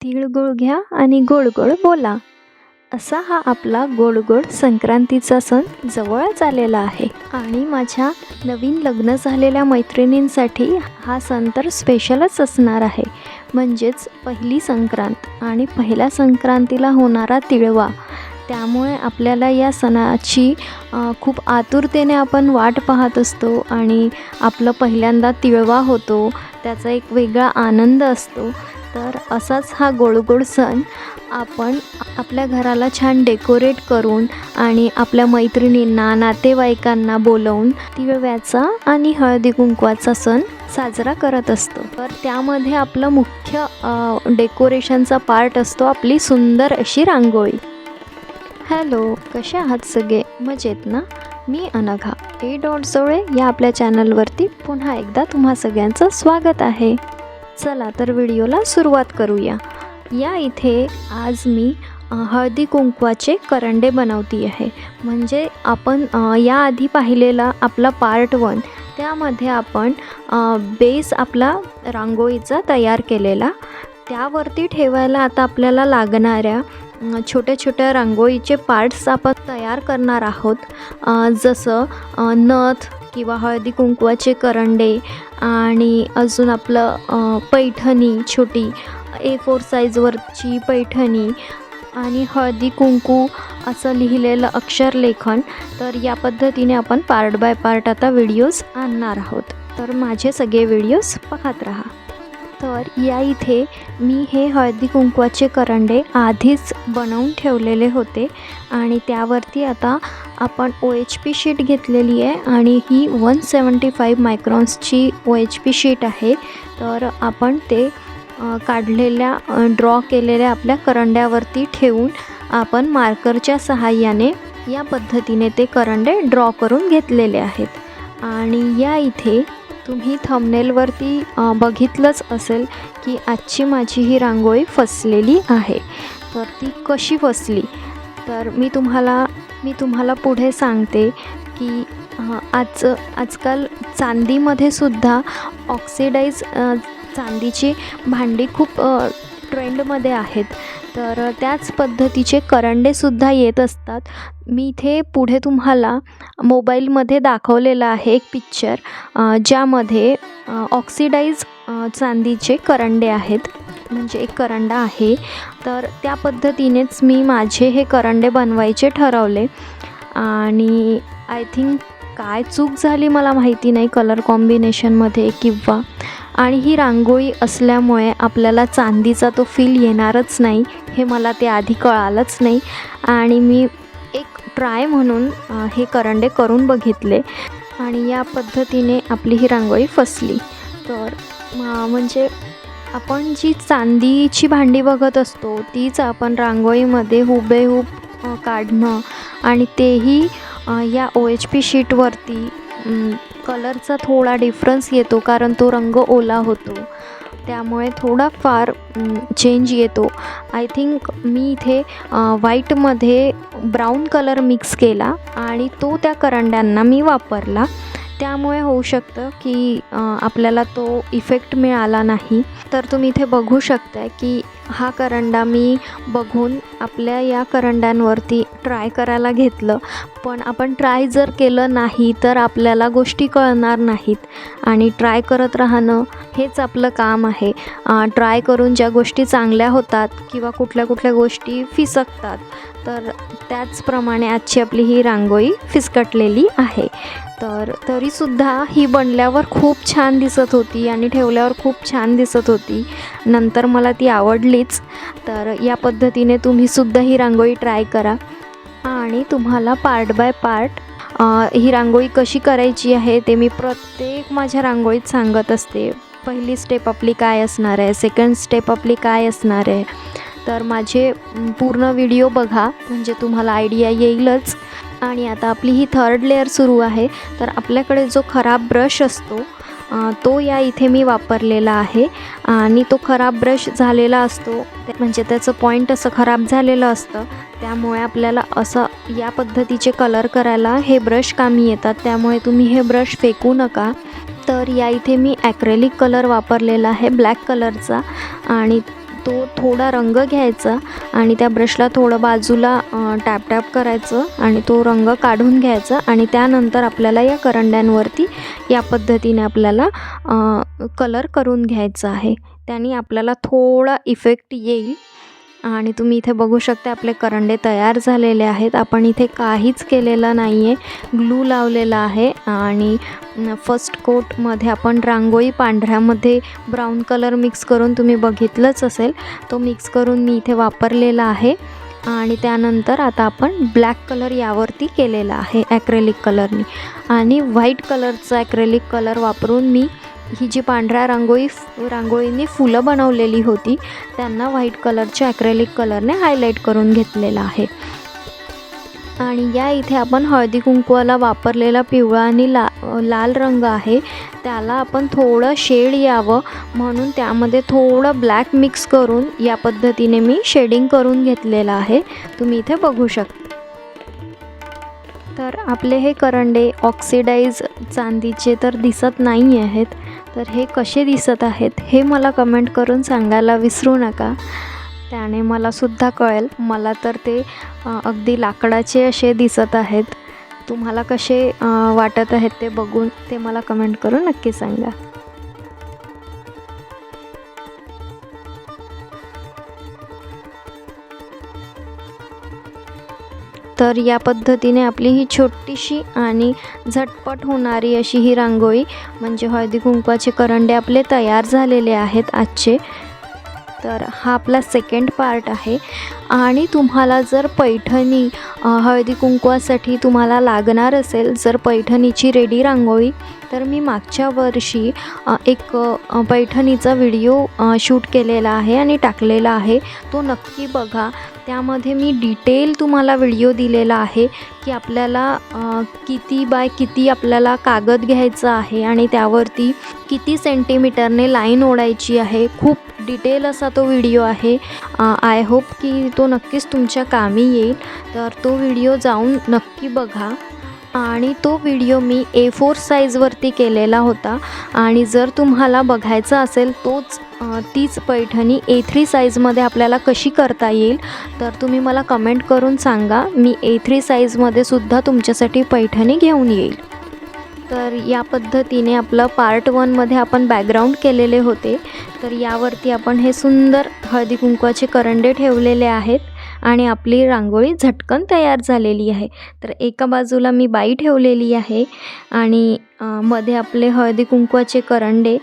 तिळगुळ घ्या आणि गोड गोड बोला. असा हा आपला गोड गोड संक्रांतीचा सण जवळच आलेला आहे आणि माझ्या नवीन लग्न झालेल्या मैत्रिणींसाठी हा सण तर स्पेशलच असणार आहे. म्हणजेच पहिली संक्रांत आणि पहिल्या संक्रांतीला होणारा तिळवा. त्यामुळे आपल्याला या सणाची खूप आतुरतेने आपण वाट पाहत असतो आणि आपलं पहिल्यांदा तिळवा होतो, त्याचा एक वेगळा आनंद असतो. तर असाच हा गोड गोड सण आपण आपल्या घराला छान डेकोरेट करून आणि आपल्या मैत्रिणींना, नातेवाईकांना बोलवून तिळव्याचा आणि हळदी कुंकवाचा सण साजरा करत असतो. तर त्यामध्ये आपलं मुख्य डेकोरेशनचा पार्ट असतो आपली सुंदर अशी रांगोळी. हॅलो, कसे आहात सगळे? मजेत ना? मी अनघा डोळे या आपल्या चॅनलवरती पुन्हा एकदा तुम्हा सगळ्यांचं स्वागत आहे. चला तर व्हिडिओला सुरुवात करूया. या इथे आज मी हळदी कुंकवाचे करंडे बनवती आहे. म्हणजे आपण याआधी पाहिलेला आपला पार्ट 1 त्यामध्ये आपण बेस आपला रांगोळीचा तयार केलेला, त्यावरती ठेवायला आता आपल्याला लागणाऱ्या छोट्या छोट्या रांगोळीचे पार्ट्स आपण तयार करणार आहोत. जसं नथ किंवा हळदी कुंकवाचे करंडे आणि अजून आपलं पैठणी, छोटी A4 साईजवरची पैठणी आणि हळदी कुंकू असं लिहिलेलं अक्षरलेखन. तर या पद्धतीने आपण पार्ट बाय पार्ट आता व्हिडिओज आणणार आहोत. तर माझे सगळे व्हिडिओज पाहत राहा. तर या इथे मी हे हळदी कुंकवाचे करंडे आधीच बनवून ठेवलेले होते आणि त्यावरती आता आपण OHP शीट घेतलेली आहे आणि ही 175 मायक्रॉन्सची OHP शीट आहे. तर आपण ते काढलेल्या ड्रॉ केलेल्या आपल्या करंड्यावरती ठेवून आपण मार्करच्या सहाय्याने या पद्धतीने ते करंडे ड्रॉ करून घेतलेले आहेत. आणि या इथे तुम्ही थंबनेलवरती बघितलंच असेल की आजची माझी ही रांगोळी फसलेली आहे. तर ती कशी फसली तर मी तुम्हाला पुढे सांगते की आजकाल चांदीमध्ये सुद्धा ऑक्सिडाईज चांदीची भांडी खूप ट्रेंडमध्ये आहेत. तर त्याच पद्धतीचे करंडेसुद्धा येत असतात. मी इथे पुढे तुम्हाला मोबाईलमध्ये दाखवलेला आहे एक पिक्चर, ज्यामध्ये ऑक्सिडाईज चांदीचे करंडे आहेत. म्हणजे एक करंडा आहे. तर त्या पद्धतीनेच मी माझे हे करंडे बनवायचे ठरवले आणि आय थिंक काय चूक झाली मला माहिती नाही कलर कॉम्बिनेशनमध्ये किंवा, आणि ही रांगोळी असल्यामुळे आपल्याला चांदीचा तो फील येणारच नाही हे मला ते आधी कळालंच नाही. आणि मी एक ट्राय म्हणून हे करंडे करून बघितले आणि या पद्धतीने आपली ही रांगोळी फसली. तर म्हणजे आपण जी चांदीची भांडी बघत असतो तीच आपण रांगोळीमध्ये हुबेहूब काढणं आणि तेही या OHP शीटवरती कलरचा थोडा डिफरन्स येतो कारण तो रंग ओला होतो, त्यामुळे थोडाफार चेंज येतो. आय थिंक मी इथे व्हाईटमध्ये ब्राऊन कलर मिक्स केला आणि तो त्या करंड्यांना मी वापरला. त्यामुळे होऊ शकतं की आपल्याला तो इफेक्ट मिळाला नाही. तर तुम्ही इथे बघू शकता की हा करंडा मी बघून आपल्या या करंड्यांवरती ट्राय करायला घेतलं. पण आपण ट्राय जर केलं नाही तर आपल्याला गोष्टी कळणार नाहीत आणि ट्राय करत राहणं हेच आपलं काम आहे. ट्राय करून ज्या गोष्टी चांगल्या होतात किंवा कुठल्या गोष्टी फिसकतात, तर त्याचप्रमाणे आजची आपली ही रांगोळी फिसकटलेली आहे. तर तरीसुद्धा ही बनल्यावर खूप छान दिसत होती आणि ठेवल्यावर खूप छान दिसत होती. नंतर मला ती आवडलीच. तर या पद्धतीने तुम्हीसुद्धा ही रांगोळी ट्राय करा आणि तुम्हाला पार्ट बाय पार्ट ही रांगोळी कशी करायची आहे ते मी प्रत्येक माझ्या रांगोळीत सांगत असते. पहिली स्टेप आपली काय असणार आहे, सेकंड स्टेप आपली काय असणार आहे. तर माझे पूर्ण व्हिडिओ बघा म्हणजे तुम्हाला आयडिया येईलच. आणि आता आपली ही थर्ड लेअर सुरू आहे. तर आपल्याकडे जो खराब ब्रश असतो तो या इथे मी वापरलेला आहे आणि तो खराब ब्रश झालेला असतो म्हणजे त्याचं पॉईंट असं खराब झालेलं असतं. त्यामुळे आपल्याला असं या पद्धतीचे कलर करायला हे ब्रश कामी येतात. त्यामुळे तुम्ही हे ब्रश फेकू नका. तर या इथे मी ॲक्रेलिक कलर वापरलेला आहे ब्लॅक कलरचा आणि तो थोडा रंग घ्यायचा आणि त्या ब्रशला थोडं बाजूला टॅप टॅप करायचं आणि तो रंग काढून घ्यायचा आणि त्यानंतर आपल्याला या करंड्यांवरती या पद्धतीने आपल्याला कलर करून घ्यायचा आहे. त्याने आपल्याला थोडा इफेक्ट येईल. आणि तुम्ही इथे बघू शकता आपले करंडे तयार झालेले आहेत. आपण इथे काहीच केलेलं नाही आहे, ग्लू लावलेला आहे. आणि फर्स्ट कोटमध्ये आपण रांगोळी पांढऱ्यामध्ये ब्राऊन कलर मिक्स करून तुम्ही बघितलंच असेल, तो मिक्स करून मी इथे वापरलेला आहे. आणि त्यानंतर आता आपण ब्लॅक कलर यावरती केलेला आहे ॲक्रेलिक कलरनी. आणि व्हाईट कलरचा ॲक्रेलिक कलर वापरून मी ही जी पांढऱ्या रांगोळीने फुलं बनवलेली होती त्यांना व्हाईट कलरच्या ॲक्रेलिक कलरने हायलाईट करून घेतलेला आहे. आणि या इथे आपण हळदी कुंकवाला वापरलेला पिवळा आणि लाल रंग आहे, त्याला आपण थोडं शेड यावं म्हणून त्यामध्ये थोडं ब्लॅक मिक्स करून या पद्धतीने मी शेडिंग करून घेतलेलं आहे. तुम्ही इथे बघू शकता. तर आपले हे करंडे ऑक्सिडाइज चांदीचे तर दिसत नाही आहेत, तर हे कसे दिसत आहेत हे मला कमेंट करून सांगायला विसरू नका. त्याने मलासुद्धा कळेल. मला तर ते अगदी लाकडाचे असे दिसत आहेत. तुम्हाला कसे वाटत आहेत ते बघून ते मला कमेंट करून नक्की सांगा. तर या पद्धतीने आपली ही छोटीशी आणि झटपट होणारी अशी ही रांगोळी म्हणजे हळदी कुंकवाचे करंडे आपले तयार झालेले आहेत आजचे. तर हा आपला सेकंड पार्ट आहे. आणि तुम्हाला जर पैठणी हळदी कुंकवासाठी तुम्हाला लागणार असेल जर पैठणीची रेडी रांगोळी, तर मी मागच्या वर्षी एक पैठणीचा व्हिडिओ शूट केलेला आहे आणि टाकलेला आहे, तो नक्की बघा. त्यामध्ये मी डिटेल तुम्हाला व्हिडिओ दिलेला आहे की आपल्याला किती बाय किती आपल्याला कागद घ्यायचा आहे आणि त्यावरती किती सेंटीमीटरने लाईन ओढायची आहे. खूप डिटेल असा तो व्हिडिओ आहे. आय होप की तो नक्कीच तुमच्या कामी येईल. तर तो व्हिडिओ जाऊन नक्की बघा. आणि तो व्हिडिओ मी A4 साईजवरती केलेला होता. आणि जर तुम्हाला बघायचा असेल तीच पैठणी A3 साईजमध्ये आपल्याला कशी करता येईल तर तुम्ही मला कमेंट करून सांगा. मी A3 साईजमध्ये सुद्धा तुमच्यासाठी पैठणी घेऊन येईल. तर या पद्धतीने आपलं पार्ट 1मध्ये आपण बॅकग्राऊंड केलेले होते. तर यावरती आपण हे सुंदर हळदी कुंकवाचे करंडे ठेवलेले आहेत आणि आपली रांगोळी झटकन तयार झालेली आहे. तर एका बाजूला मी बाई ठेवलेली आहे आणि मध्ये आपले हळदी कुंकवाचे करंडे.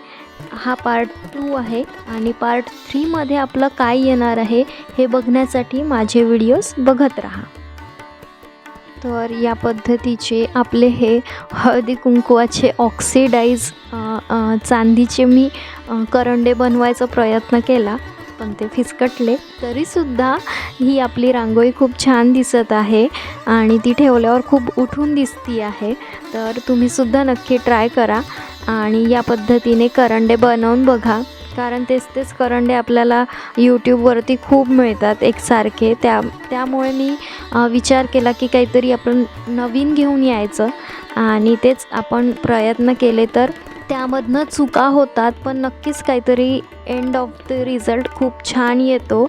हा पार्ट 2 आहे आणि पार्ट 3मध्ये आपलं काय येणार आहे हे बघण्यासाठी माझे व्हिडिओज बघत राहा. तर या पद्धतीचे आपले हे हळदी कुंकवाचे ऑक्सिडाइज चांदीचे मी करंडे बनवायचा प्रयत्न केला, पण ते फिसकटले. तरीसुद्धा ही आपली रांगोळी खूप छान दिसत आहे आणि ती ठेवल्यावर खूप उठून दिसती आहे. तर तुम्हीसुद्धा नक्की ट्राय करा आणि या पद्धतीने करंडे बनवून बघा. कारण तेच करंडे आपल्याला यूट्यूबवरती खूप मिळतात एकसारखे. त्यामुळे मी विचार केला की काहीतरी आपण नवीन घेऊन यायचं आणि तेच आपण प्रयत्न केले. तर त्यामधनं चुका होतात पण नक्कीच काहीतरी एंड ऑफ द रिझल्ट खूप छान येतो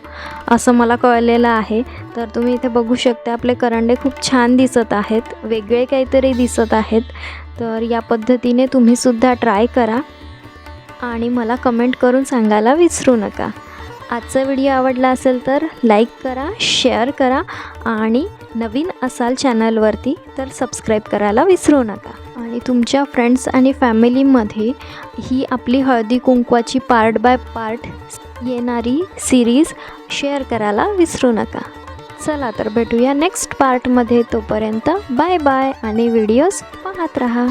असं मला कळलेलं आहे. तर तुम्ही इथे बघू शकता आपले करंडे खूप छान दिसत आहेत, वेगळे काहीतरी दिसत आहेत. तर या पद्धतीने तुम्हीसुद्धा ट्राय करा आणि मला कमेंट करून सांगायला विसरू नका. आजचा व्हिडिओ आवडला असेल तर लाईक करा, शेअर करा आणि नवीन असाल चॅनलवरती तर सबस्क्राईब करायला विसरू नका. आणि तुमच्या फ्रेंड्स आणि फॅमिलीमध्ये ही आपली हळदी कुंकवाची पार्ट बाय पार्ट येणारी सिरीज शेअर करायला विसरू नका. चला तर भेटूया नेक्स्ट पार्टमध्ये. तोपर्यंत बाय बाय आणि व्हिडिओज पाहत राहा.